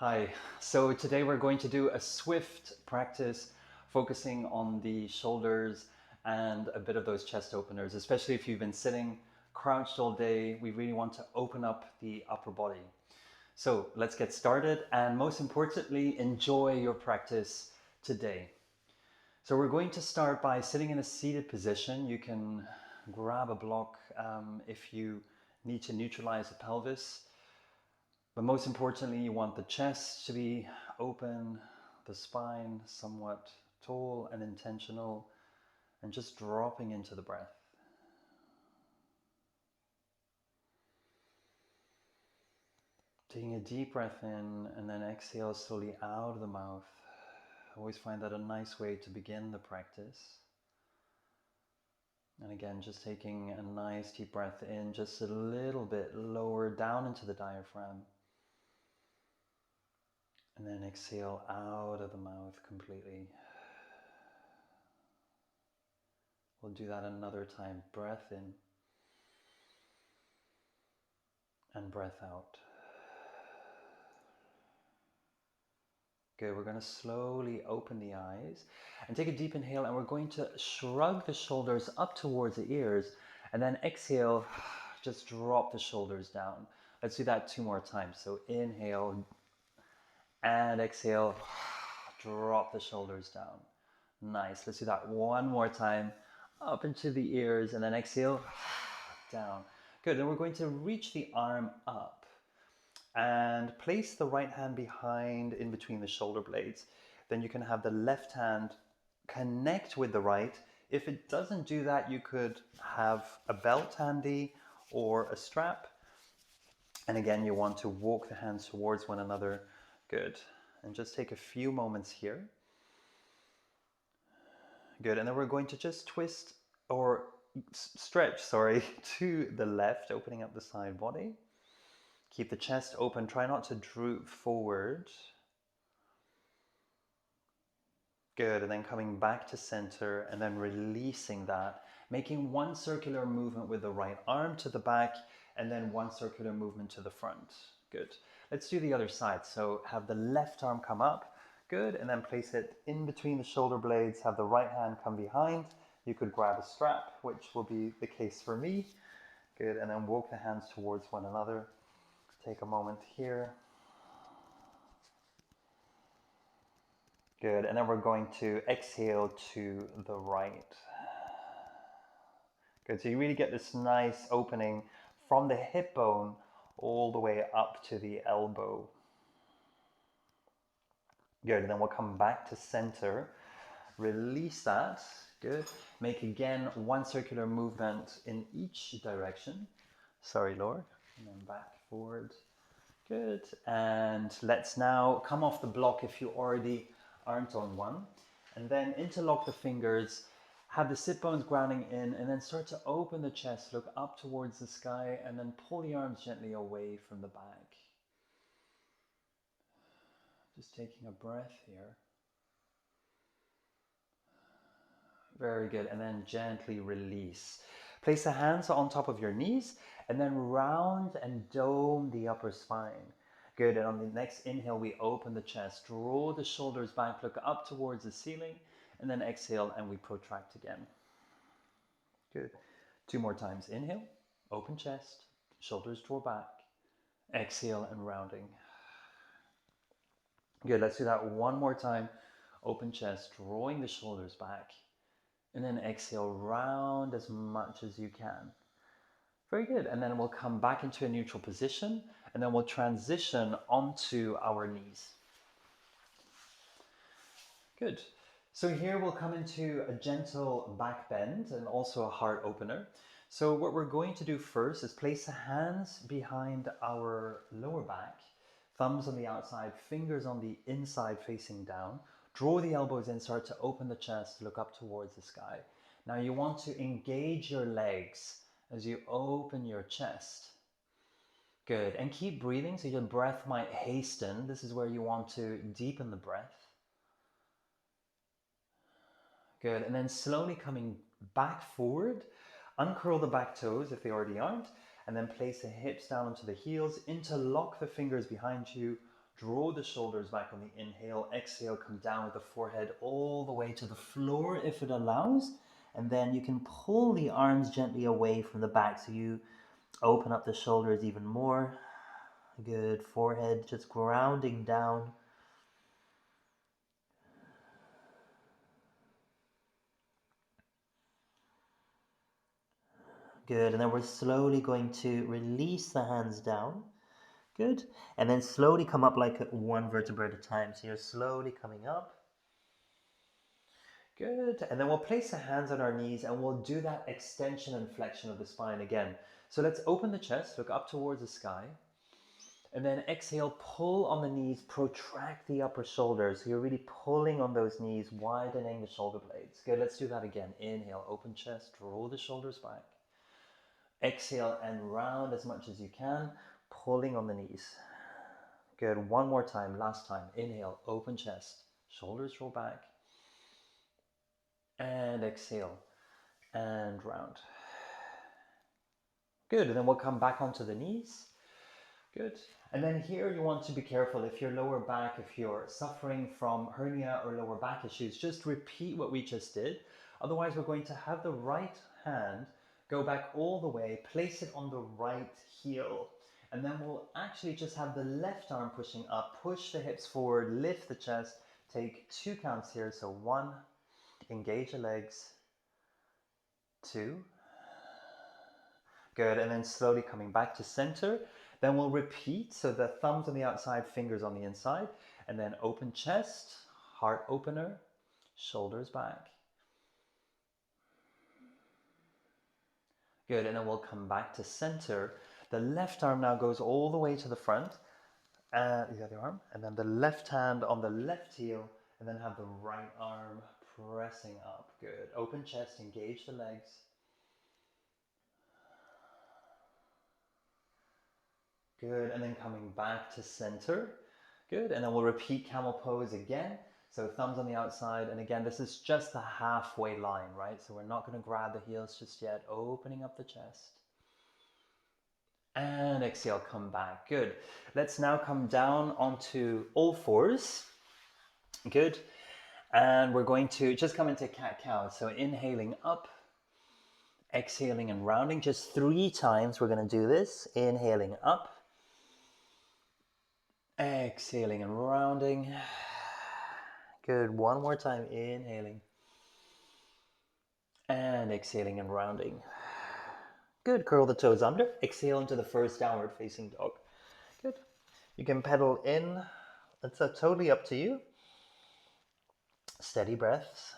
Hi, so today we're going to do a swift practice focusing on the shoulders and a bit of those chest openers, especially if you've been sitting crouched all day. We really want to open up the upper body. So let's get started, and most importantly, enjoy your practice today. So we're going to start by sitting in a seated position. You can grab a block if you need to neutralize the pelvis. But most importantly, you want the chest to be open, the spine somewhat tall and intentional, and just dropping into the breath. Taking a deep breath in and then exhale slowly out of the mouth. I always find that a nice way to begin the practice. And again, just taking a nice deep breath in, just a little bit lower down into the diaphragm. And then exhale out of the mouth completely. We'll do that another time. Breath in and breath out. Good, we're going to slowly open the eyes and take a deep inhale, and we're going to shrug the shoulders up towards the ears, and then exhale, just drop the shoulders down. Let's do that 2 more times. So inhale and exhale, drop the shoulders down. Nice. Let's do that 1 more time. Up into the ears, and then exhale, down. Good, and we're going to reach the arm up and place the right hand behind in between the shoulder blades. Then you can have the left hand connect with the right. If it doesn't do that, you could have a belt handy or a strap. And again, you want to walk the hands towards one another. Good. And just take a few moments here. Good. And then we're going to just twist or stretch, to the left, opening up the side body. Keep the chest open. Try not to droop forward. Good. And then coming back to center and then releasing that. Making one circular movement with the right arm to the back and then one circular movement to the front. Good. Let's do the other side. So have the left arm come up. Good. And then place it in between the shoulder blades. Have the right hand come behind. You could grab a strap, which will be the case for me. Good. And then walk the hands towards one another. Take a moment here. Good, and then we're going to exhale to the right. Good, so you really get this nice opening from the hip bone all the way up to the elbow. Good, and then we'll come back to center. Release that. Good. Make again one circular movement in each direction. Sorry, Lord. And then back, forward. Good. And let's now come off the block if you already aren't on one. And then interlock the fingers, have the sit bones grounding in, and then start to open the chest, look up towards the sky, and then pull the arms gently away from the back. Just taking a breath here. Very good. And then gently release. Place the hands on top of your knees and then round and dome the upper spine. Good. And on the next inhale, we open the chest, draw the shoulders back, look up towards the ceiling, and then exhale and we protract again. Good. 2 more times. Inhale, open chest, shoulders draw back, exhale and rounding. Good. Let's do that 1 more time. Open chest, drawing the shoulders back. And then exhale, round as much as you can. Very good. And then we'll come back into a neutral position, and then we'll transition onto our knees. Good. So here we'll come into a gentle back bend and also a heart opener. So what we're going to do first is place the hands behind our lower back, thumbs on the outside, fingers on the inside facing down. Draw the elbows in, start to open the chest, look up towards the sky. Now you want to engage your legs as you open your chest. Good, and keep breathing so your breath might hasten. This is where you want to deepen the breath. Good, and then slowly coming back forward, uncurl the back toes if they already aren't, and then place the hips down onto the heels, interlock the fingers behind you, Draw the shoulders back on the inhale. Exhale, come down with the forehead all the way to the floor if it allows. And then you can pull the arms gently away from the back so you open up the shoulders even more. Good. Forehead just grounding down. Good. And then we're slowly going to release the hands down. Good. And then slowly come up like one vertebra at a time. So you're slowly coming up. Good. And then we'll place the hands on our knees and we'll do that extension and flexion of the spine again. So let's open the chest, look up towards the sky. And then exhale, pull on the knees, protract the upper shoulders. So you're really pulling on those knees, widening the shoulder blades. Good. Let's do that again. Inhale, open chest, draw the shoulders back. Exhale and round as much as you can, pulling on the knees. Good. One more time, last time. Inhale, open chest, shoulders roll back. And exhale and round. Good. And then we'll come back onto the knees. Good. And then here you want to be careful if your lower back, if you're suffering from hernia or lower back issues, just repeat what we just did. Otherwise, we're going to have the right hand go back all the way, place it on the right heel. And then we'll actually just have the left arm pushing up, push the hips forward, lift the chest, take 2 counts here. So 1, engage the legs, 2, good, and then slowly coming back to center. Then we'll repeat, so the thumbs on the outside, fingers on the inside, and then open chest, heart opener, shoulders back. Good, and then we'll come back to center. The left arm now goes all the way to the front, and the other arm, and then the left hand on the left heel, and then have the right arm pressing up. Good. Open chest, engage the legs. Good. And then coming back to center. Good. And then we'll repeat camel pose again. So thumbs on the outside. And again, this is just the halfway line, right? So we're not going to grab the heels just yet. Opening up the chest. And exhale, come back. Good. Let's now come down onto all fours. Good. And we're going to just come into cat-cow. So inhaling up, exhaling and rounding. Just 3 times we're going to do this. Inhaling up, exhaling and rounding. Good. One more time. Inhaling and exhaling and rounding. Good. Curl the toes under. Exhale into the first downward facing dog. Good. You can pedal in. It's totally up to you. Steady breaths.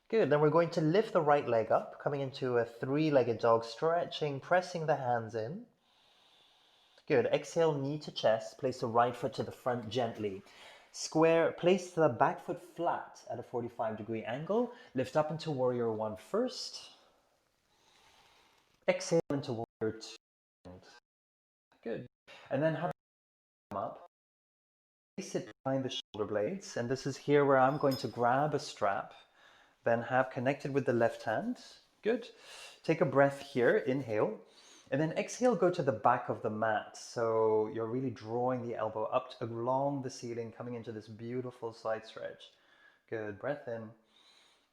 Good. Then we're going to lift the right leg up, coming into a 3-legged dog, stretching, pressing the hands in. Good. Exhale, knee to chest. Place the right foot to the front gently. Square, place the back foot flat at a 45-degree angle. Lift up into warrior 1 first. Exhale into warrior 2. Good. And then have come up. Place it behind the shoulder blades. And this is here where I'm going to grab a strap. Then have connected with the left hand. Good. Take a breath here. Inhale. And then exhale, go to the back of the mat. So you're really drawing the elbow up along the ceiling, coming into this beautiful side stretch. Good. Breath in.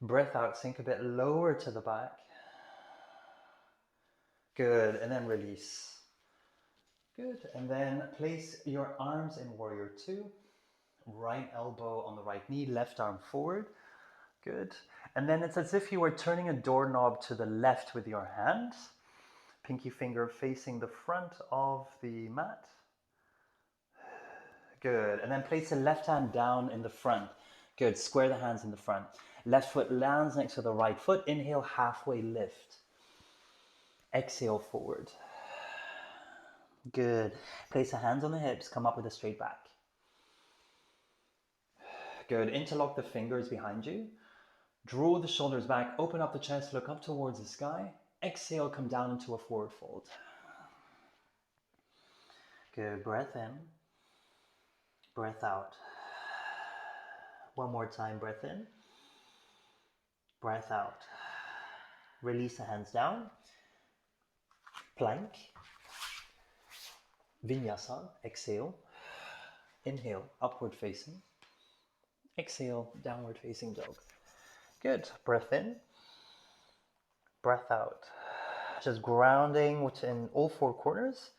Breath out. Sink a bit lower to the back. Good. And then release. Good. And then place your arms in warrior 2. Right elbow on the right knee, left arm forward. Good. And then it's as if you were turning a doorknob to the left with your hand. Pinky finger facing the front of the mat. Good. And then place the left hand down in the front. Good. Square the hands in the front. Left foot lands next to the right foot. Inhale, halfway lift. Exhale, forward. Good. Place the hands on the hips. Come up with a straight back. Good. Interlock the fingers behind you. Draw the shoulders back. Open up the chest. Look up towards the sky. Exhale, come down into a forward fold. Good. Breath in. Breath out. One more time. Breath in. Breath out. Release the hands down. Plank. Vinyasa, exhale. Inhale, upward facing. Exhale, downward facing dog. Good. Breath in, breath out. Just grounding within all four corners.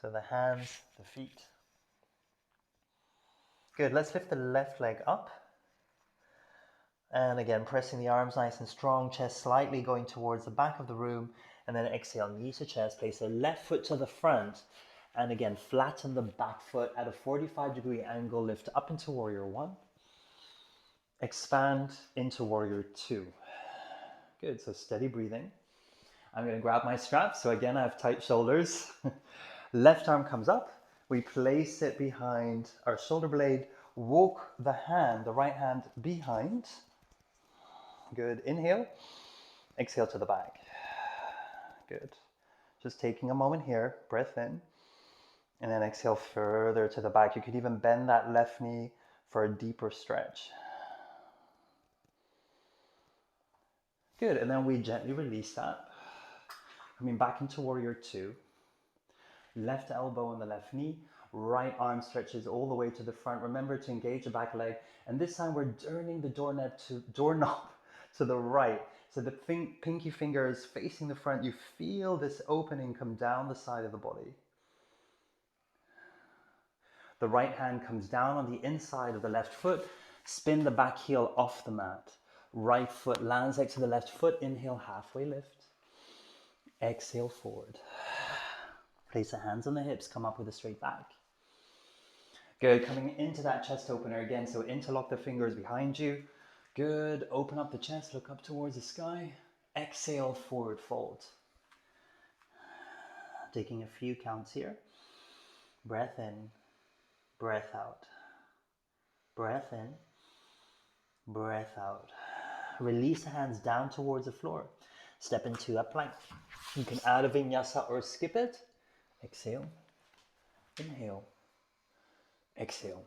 So the hands, the feet. Good. Let's lift the left leg up. And again, pressing the arms nice and strong, chest slightly going towards the back of the room. And then exhale, knee to chest. Place the left foot to the front. And again, flatten the back foot at a 45-degree angle. Lift up into Warrior One. Expand into Warrior Two. Good, so steady breathing. I'm going to grab my strap. So again, I have tight shoulders. Left arm comes up. We place it behind our shoulder blade. Walk the right hand behind. Good, inhale. Exhale to the back. Good. Just taking a moment here, breath in. And then exhale further to the back. You could even bend that left knee for a deeper stretch. Good, and then we gently release that. Coming back into Warrior Two. Left elbow on the left knee. Right arm stretches all the way to the front. Remember to engage the back leg. And this time we're turning the doorknob to the right. So the pinky finger is facing the front. You feel this opening come down the side of the body. The right hand comes down on the inside of the left foot. Spin the back heel off the mat. Right foot lands next to the left foot. Inhale, halfway lift. Exhale, forward. Place the hands on the hips, come up with a straight back. Good, coming into that chest opener again. So interlock the fingers behind you. Good, open up the chest, look up towards the sky. Exhale, forward fold. Taking a few counts here. Breath in, breath out. Breath in, breath out. Release the hands down towards the floor. Step into a plank. You can add a vinyasa or skip it. Exhale, inhale, exhale.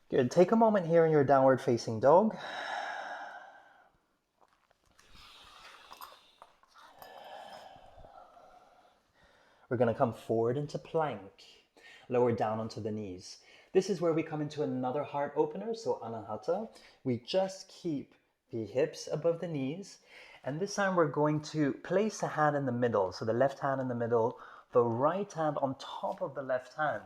Good, take a moment here in your downward facing dog. We're going to come forward into plank, lower down onto the knees. This is where we come into another heart opener, so Anahata. We just keep the hips above the knees, and this time we're going to place a hand in the middle, so the left hand in the middle, the right hand on top of the left hand.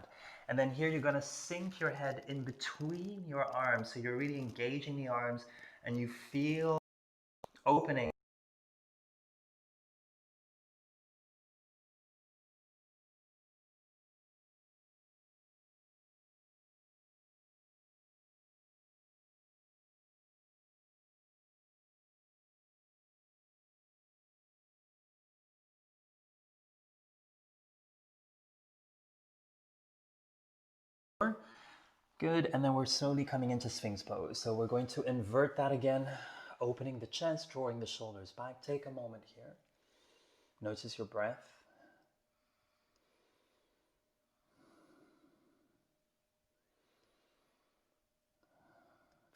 And then here you're going to sink your head in between your arms, so you're really engaging the arms, and you feel opening. Good, and then we're slowly coming into Sphinx pose. So we're going to invert that again, opening the chest, drawing the shoulders back. Take a moment here. Notice your breath.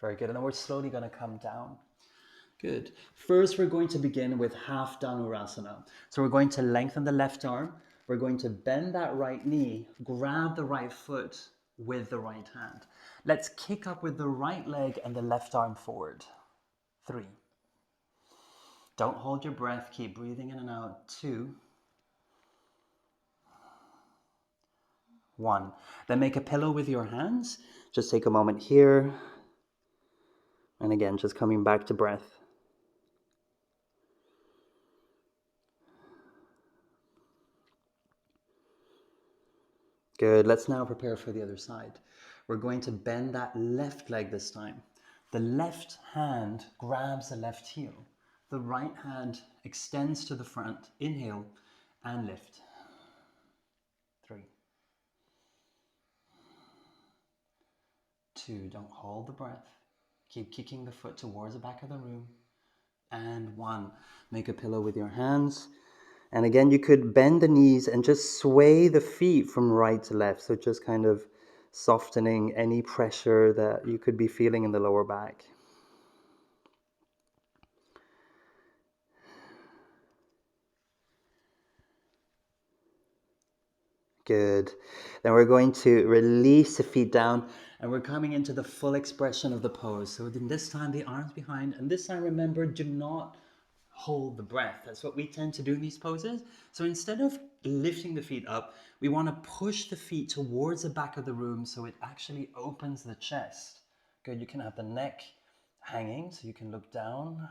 Very good, and then we're slowly going to come down. Good. First, we're going to begin with half Dhanurasana. So we're going to lengthen the left arm. We're going to bend that right knee, grab the right foot with the right hand. Let's kick up with the right leg and the left arm forward. 3. Don't hold your breath. Keep breathing in and out. 2. 1. Then make a pillow with your hands. Just take a moment here. And again, just coming back to breath. Good. Let's now prepare for the other side. We're going to bend that left leg this time. The left hand grabs the left heel. The right hand extends to the front. Inhale and lift. 3. 2. Don't hold the breath. Keep kicking the foot towards the back of the room. And 1. Make a pillow with your hands. And again, you could bend the knees and just sway the feet from right to left. So just kind of softening any pressure that you could be feeling in the lower back. Good. Then we're going to release the feet down and we're coming into the full expression of the pose. So then this time the arms behind, and this time remember, do not hold the breath. That's what we tend to do in these poses. So instead of lifting the feet up, we want to push the feet towards the back of the room so it actually opens the chest. Good. You can have the neck hanging so you can look down.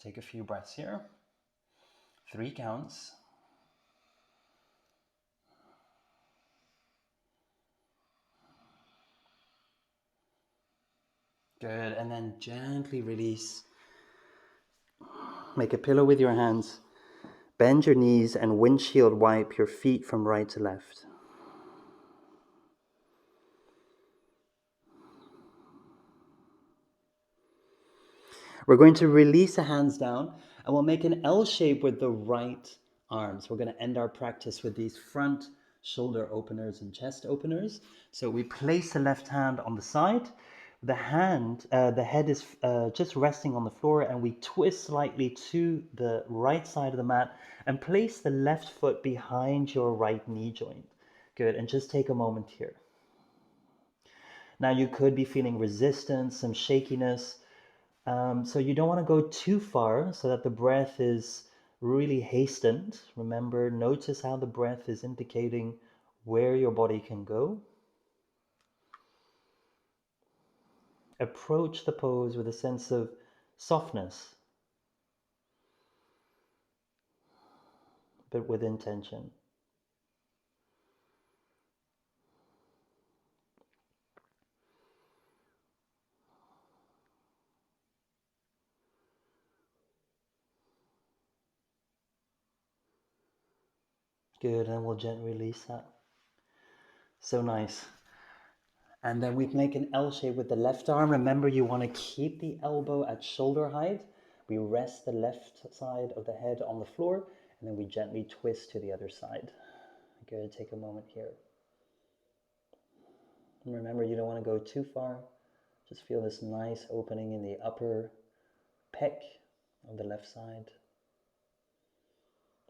Take a few breaths here. 3 counts. Good, and then gently release. Make a pillow with your hands. Bend your knees and windshield wipe your feet from right to left. We're going to release the hands down and we'll make an L shape with the right arms. We're going to end our practice with these front shoulder openers and chest openers. So we place the left hand on the side. The head is just resting on the floor, and we twist slightly to the right side of the mat and place the left foot behind your right knee joint. Good, and just take a moment here. Now you could be feeling resistance, some shakiness. So you don't want to go too far so that the breath is really hastened. Remember, notice how the breath is indicating where your body can go. Approach the pose with a sense of softness, but with intention. Good, and we'll gently release that. So nice. And then we make an L shape with the left arm. Remember, you want to keep the elbow at shoulder height. We rest the left side of the head on the floor, and then we gently twist to the other side. Good, take a moment here. And remember, you don't want to go too far. Just feel this nice opening in the upper pec of the left side.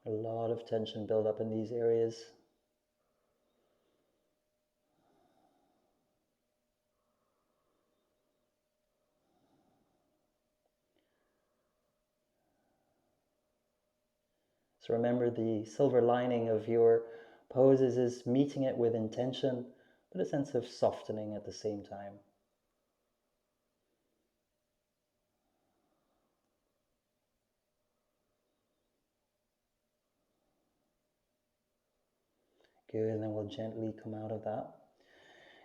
A lot of tension build up in these areas. So remember, the silver lining of your poses is meeting it with intention, but a sense of softening at the same time. Good, and then we'll gently come out of that.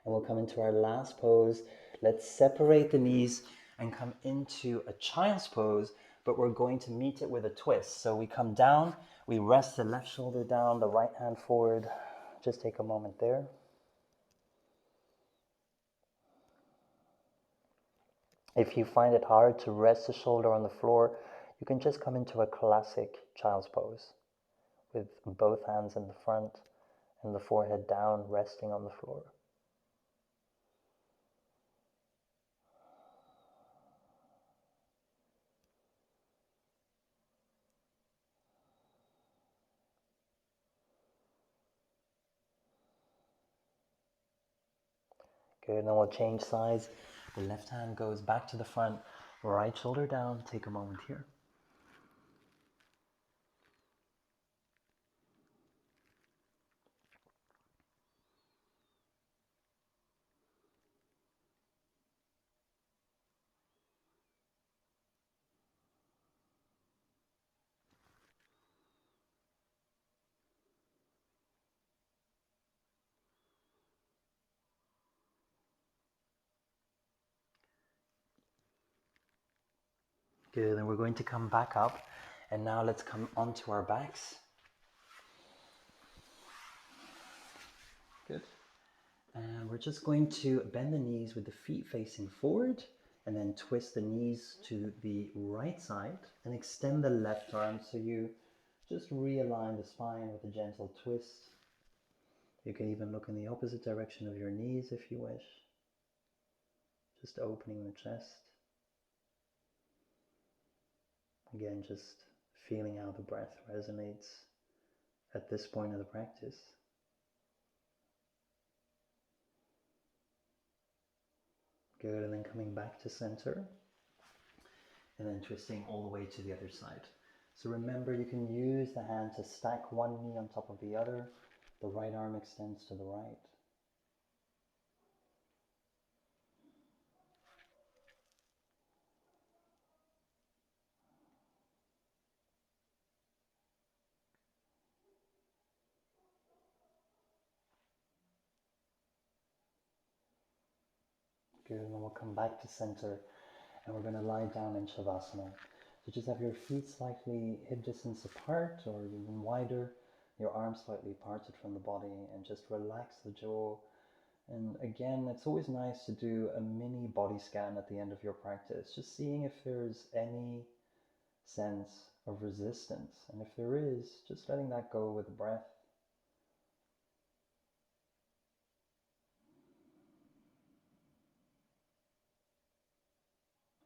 And we'll come into our last pose. Let's separate the knees and come into a child's pose, but we're going to meet it with a twist. So we come down, we rest the left shoulder down, the right hand forward. Just take a moment there. If you find it hard to rest the shoulder on the floor, you can just come into a classic child's pose with both hands in the front and the forehead down, resting on the floor. Good, and then we'll change sides. The left hand goes back to the front, right shoulder down. Take a moment here. Good, and we're going to come back up, and now let's come onto our backs. Good. And we're just going to bend the knees with the feet facing forward, and then twist the knees to the right side and extend the left arm so you just realign the spine with a gentle twist. You can even look in the opposite direction of your knees if you wish. Just opening the chest. Again, just feeling how the breath resonates at this point of the practice. Good, and then coming back to center, and then twisting all the way to the other side. So remember, you can use the hand to stack one knee on top of the other. The right arm extends to the right. Good, and then we'll come back to center, and we're going to lie down in Shavasana. So just have your feet slightly hip distance apart or even wider, your arms slightly parted from the body, and just relax the jaw. And again, it's always nice to do a mini body scan at the end of your practice, just seeing if there's any sense of resistance. And if there is, just letting that go with the breath.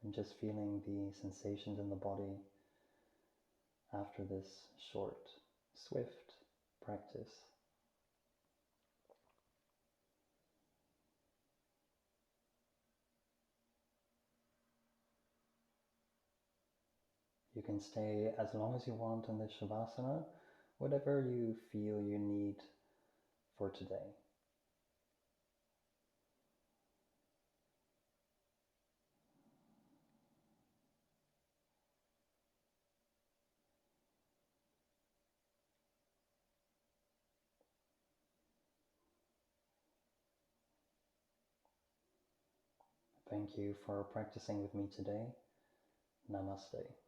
And just feeling the sensations in the body after this short, swift practice. You can stay as long as you want in this Shavasana, whatever you feel you need for today. Thank you for practicing with me today. Namaste.